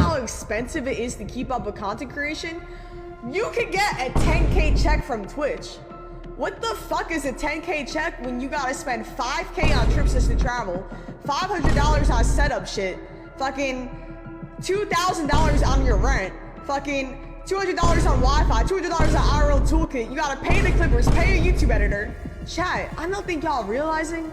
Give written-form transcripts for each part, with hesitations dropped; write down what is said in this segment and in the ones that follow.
how expensive it is to keep up with content creation? You could get a 10K check from Twitch. What the fuck is a 10K check when you gotta spend 5K on trips just to travel, $500 on setup shit, fucking $2,000 on your rent, fucking $200 on Wi-Fi, $200 on IRL toolkit, you gotta pay the clippers, pay your YouTube editor. Chat, I don't think y'all realizing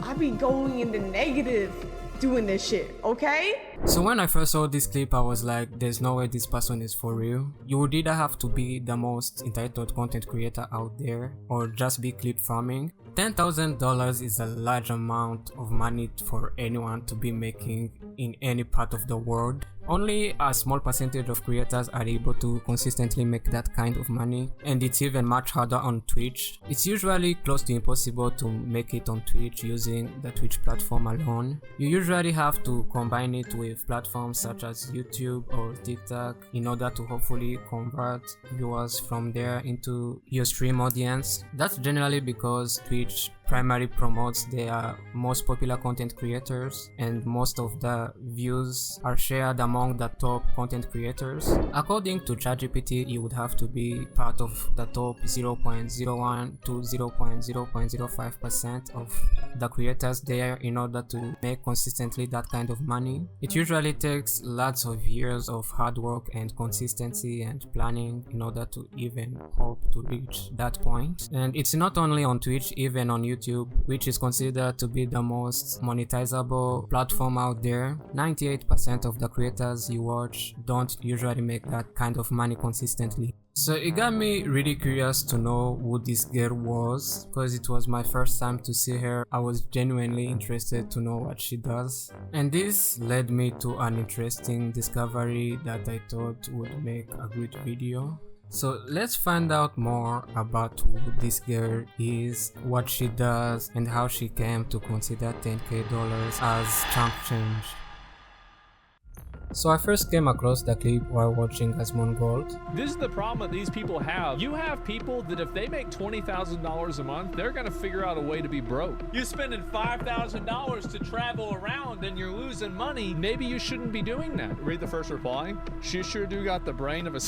I be going in the negative doing this shit, okay? So when I first saw this clip, I was like, there's no way this person is for real. You would either have to be the most entitled content creator out there or just be clip farming. $10,000 is a large amount of money for anyone to be making in any part of the world. Only a small percentage of creators are able to consistently make that kind of money, and it's even much harder on Twitch. It's usually close to impossible to make it on Twitch using the Twitch platform alone. You usually have to combine it with platforms such as YouTube or TikTok in order to hopefully convert viewers from there into your stream audience. That's generally because Twitch primarily promotes their most popular content creators, and most of the views are shared among the top content creators. According to ChatGPT, you would have to be part of the top 0.01 to 0.05% of the creators there in order to make consistently that kind of money. It usually takes lots of years of hard work and consistency and planning in order to even hope to reach that point. And it's not only on Twitch, even on YouTube, which is considered to be the most monetizable platform out there. 98% of the creators you watch don't usually make that kind of money consistently. So it got me really curious to know who this girl was, because it was my first time to see her. I was genuinely interested to know what she does, and this led me to an interesting discovery that I thought would make a good video. So let's find out more about who this girl is, what she does, and how she came to consider $10K as chump change. So I first came across the clip while watching Asmon Gold. This is the problem that these people have. You have people that if they make $20,000 a month, they're gonna figure out a way to be broke. You're spending $5,000 to travel around and you're losing money. Maybe you shouldn't be doing that. Read the first reply. She sure do got the brain of a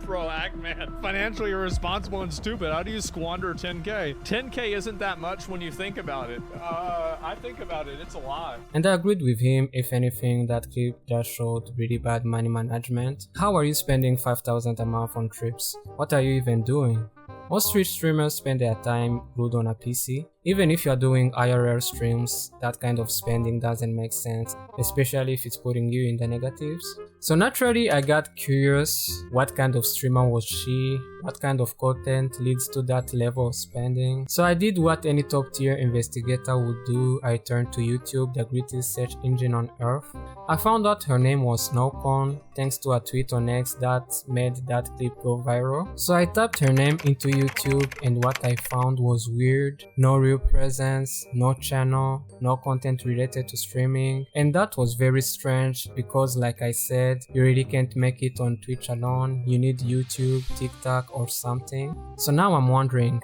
bro, act man. Financially irresponsible and stupid. How do you squander 10K? 10K isn't that much when you think about it. I think about it, it's a lot. And I agreed with him. If anything, that clip just showed really bad money management. How are you spending $5,000 a month on trips? What are you even doing? Most Twitch streamers spend their time glued on a PC. Even if you're doing IRL streams, that kind of spending doesn't make sense, especially if it's putting you in the negatives. So naturally, I got curious, what kind of streamer was she? What kind of content leads to that level of spending? So I did what any top tier investigator would do. I turned to YouTube, the greatest search engine on earth. I found out her name was Snowcone, thanks to a tweet on X that made that clip go viral. So I tapped her name into YouTube, and what I found was weird. No real presence, no channel, no content related to streaming, and that was very strange because, like I said, you really can't make it on Twitch alone. You need YouTube, TikTok or something. So now I'm wondering,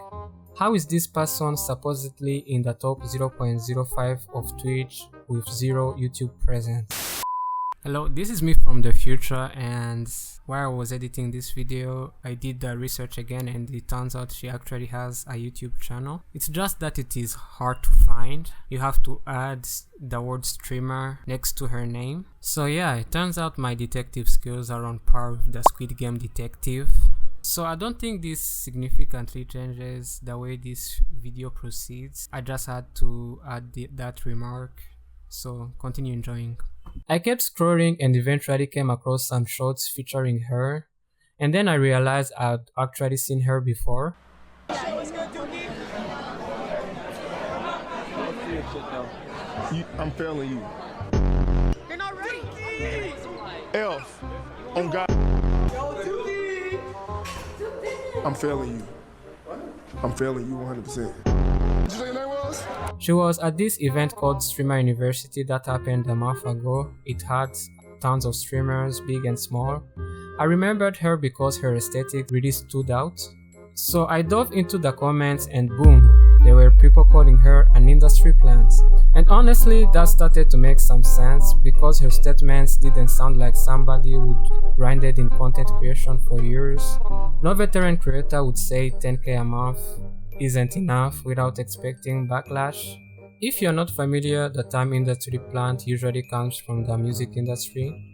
how is this person supposedly in the top 0.05 of Twitch with zero YouTube presence? Hello, this is me from the future, and while I was editing this video, I did the research again, and it turns out she actually has a YouTube channel. It's just that it is hard to find. You have to add the word streamer next to her name. So yeah, it turns out my detective skills are on par with the Squid Game detective. So I don't think this significantly changes the way this video proceeds. I just had to add that remark. So continue enjoying. I kept scrolling and eventually came across some shorts featuring her, and then I realized I'd actually seen her before. I'm failing you. You're not ready. Elf. On God. I'm failing you. I'm failing you 100%. Did you say your name was? She was at this event called Streamer University that happened a month ago. It had tons of streamers, big and small. I remembered her because her aesthetic really stood out. So I dove into the comments and boom, there were people calling her an industry plant. And honestly, that started to make some sense because her statements didn't sound like somebody who'd grinded in content creation for years. No veteran creator would say 10k a month isn't enough without expecting backlash. If you're not familiar, the term industry plant usually comes from the music industry.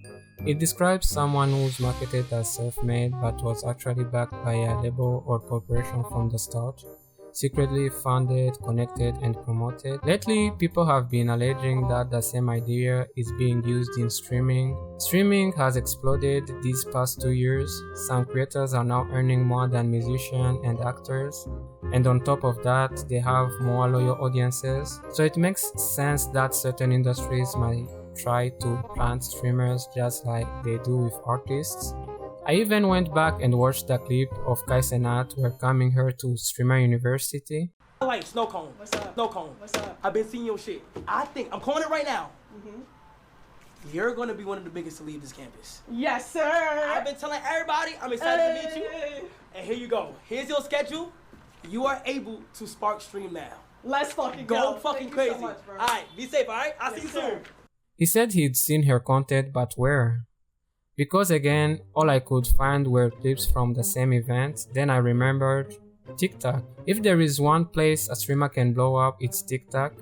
It describes someone who's marketed as self-made but was actually backed by a label or corporation from the start, secretly funded, connected, and promoted. Lately, people have been alleging that the same idea is being used in streaming. Streaming has exploded these past 2 years. Some creators are now earning more than musicians and actors. And on top of that, they have more loyal audiences. So it makes sense that certain industries might try to plant streamers just like they do with artists. I even went back and watched the clip of Kai Cenat welcoming her to Streamer University. I like Snowcone. What's up? Snowcone. What's up? I've been seeing your shit. I think, I'm calling it right now. You're gonna be one of the biggest to leave this campus. Yes, sir. I've been telling everybody I'm excited to meet you. And here you go. Here's your schedule. You are able to spark stream now. Let's fucking go. Go fucking Thank crazy. You so much, bro. All right, be safe. All right, I'll see you soon. He said he'd seen her content, but where? Because again, all I could find were clips from the same event. Then I remembered TikTok. If there is one place a streamer can blow up, it's TikTok.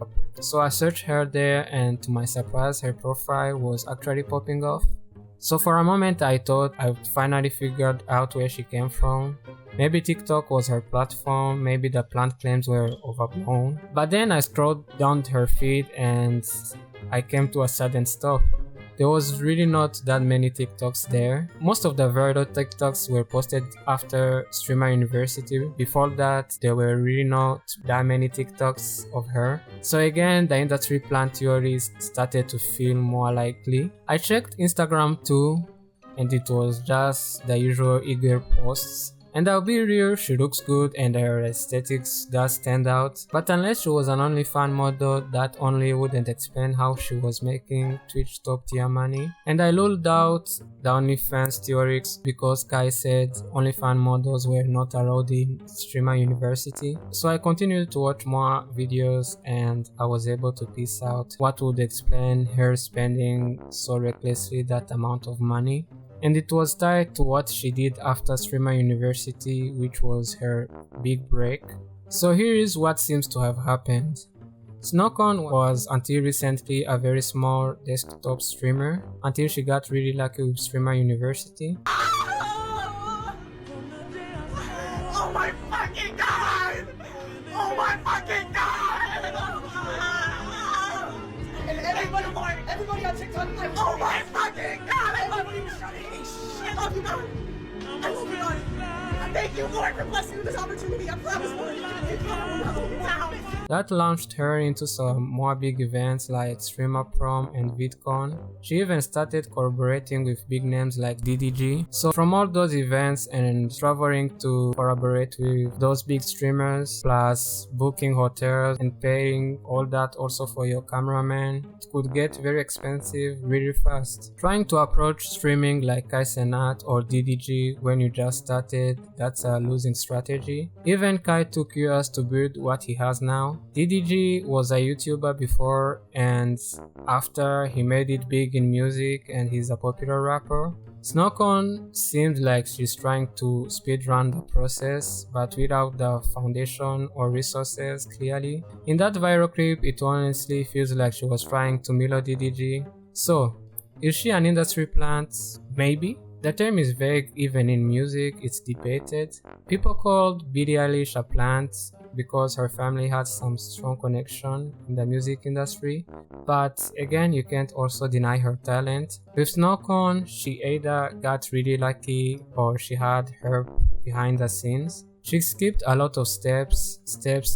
So I searched her there, and to my surprise, her profile was actually popping off. So for a moment I thought I'd finally figured out where she came from. Maybe TikTok was her platform, maybe the plant claims were overblown. But then I scrolled down her feed and I came to a sudden stop. There was really not that many TikToks there. Most of the viral TikToks were posted after Streamer University. Before that, there were really not that many TikToks of her. So again, the industry plant theories started to feel more likely. I checked Instagram too, and it was just the usual eager posts. And I'll be real, she looks good and her aesthetics does stand out. But unless she was an OnlyFans model, that only wouldn't explain how she was making Twitch top tier money. And I ruled out the OnlyFans theories because Kai said OnlyFans models were not allowed in Streamer University. So I continued to watch more videos and I was able to piece out what would explain her spending so recklessly that amount of money. And it was tied to what she did after Streamer University, which was her big break. So here is what seems to have happened. Snowcone was until recently a very small desktop streamer until she got really lucky with Streamer University. Oh my fucking god! Oh my fucking god! And everybody on TikTok, Oh my fucking god! Everybody was trying to hate shit up you guys! I love you guys! Thank you, Lord, for blessing me with this opportunity. I promise, Lord, you're gonna get down. That launched her into some more big events like Streamer Prom and VidCon. She even started collaborating with big names like DDG. So from all those events and traveling to collaborate with those big streamers, plus booking hotels and paying all that also for your cameraman, it could get very expensive really fast. Trying to approach streaming like Kai Cenat or DDG when you just started, that's a losing strategy. Even Kai took years to build what he has now. DDG was a YouTuber before, and after he made it big in music and he's a popular rapper. Snowcone seems like she's trying to speedrun the process, but without the foundation or resources clearly. In that viral clip, it honestly feels like she was trying to mirror DDG. So, is she an industry plant? Maybe. The term is vague even in music, it's debated. People called Billie Eilish a plant because her family had some strong connection in the music industry, but again, you can't also deny her talent. With Snowcone, she either got really lucky or she had help behind the scenes. She skipped a lot of steps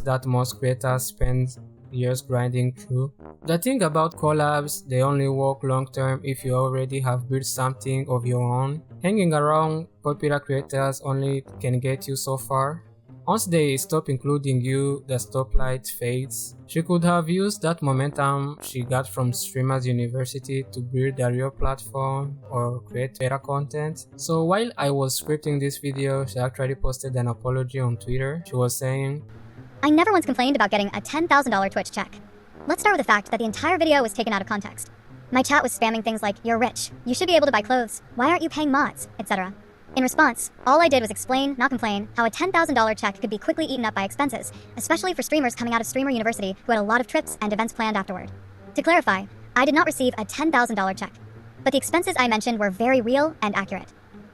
that most creators spend years grinding through. The thing about collabs, they only work long term if you already have built something of your own. Hanging around popular creators only can get you so far. Once they stop including you, the stoplight fades. She could have used that momentum she got from Streamers University to build a real platform or create better content. So while I was scripting this video, she actually posted an apology on Twitter. She was saying, I never once complained about getting a $10,000 Twitch check. Let's start with the fact that the entire video was taken out of context. My chat was spamming things like, "You're rich, you should be able to buy clothes, why aren't you paying mods," etc. In response, all I did was explain, not complain, how a $10,000 check could be quickly eaten up by expenses, especially for streamers coming out of Streamer University who had a lot of trips and events planned afterward. To clarify, I did not receive a $10,000 check, but the expenses I mentioned were very real and accurate.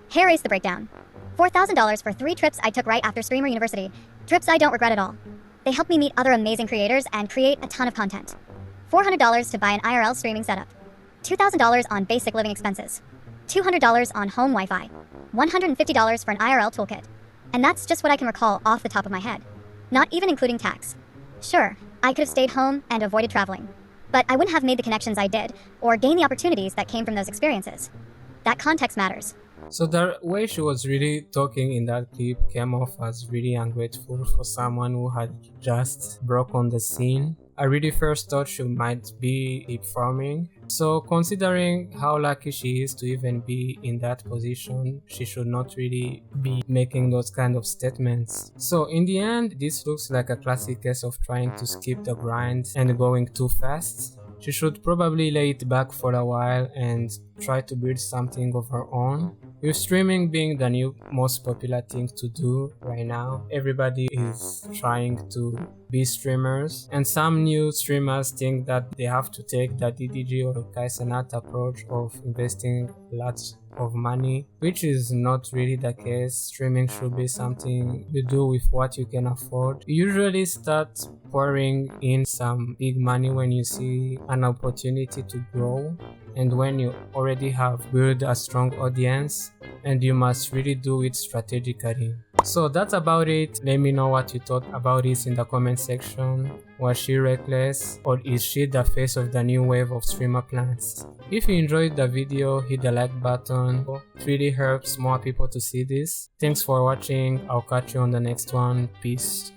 Here is the breakdown. $4,000 for 3 trips I took right after Streamer University, trips I don't regret at all. They helped me meet other amazing creators and create a ton of content. $400 to buy an IRL streaming setup. $2,000 on basic living expenses. $200 on home Wi-Fi. $150 for an IRL toolkit. And that's just what I can recall off the top of my head. Not even including tax. Sure, I could have stayed home and avoided traveling. But I wouldn't have made the connections I did, or gained the opportunities that came from those experiences. That context matters. So the way she was really talking in that clip came off as really ungrateful for someone who had just broke on the scene. I really first thought she might be deep farming. So considering how lucky she is to even be in that position, she should not really be making those kind of statements. So in the end, this looks like a classic case of trying to skip the grind and going too fast. She should probably lay it back for a while and try to build something of her own. With streaming being the new most popular thing to do right now, everybody is trying to be streamers, and some new streamers think that they have to take the DDG or Kaizenat approach of investing lots of money, which is not really the case. Streaming should be something you do with what you can afford. You usually start pouring in some big money when you see an opportunity to grow, and when you already have built a strong audience, and you must really do it strategically. So that's about it. Let me know what you thought about this in the comment section. Was she reckless, or is she the face of the new wave of streamer plans? If you enjoyed the video, hit the like button. It really helps more people to see this. Thanks for watching. I'll catch you on the next one. Peace.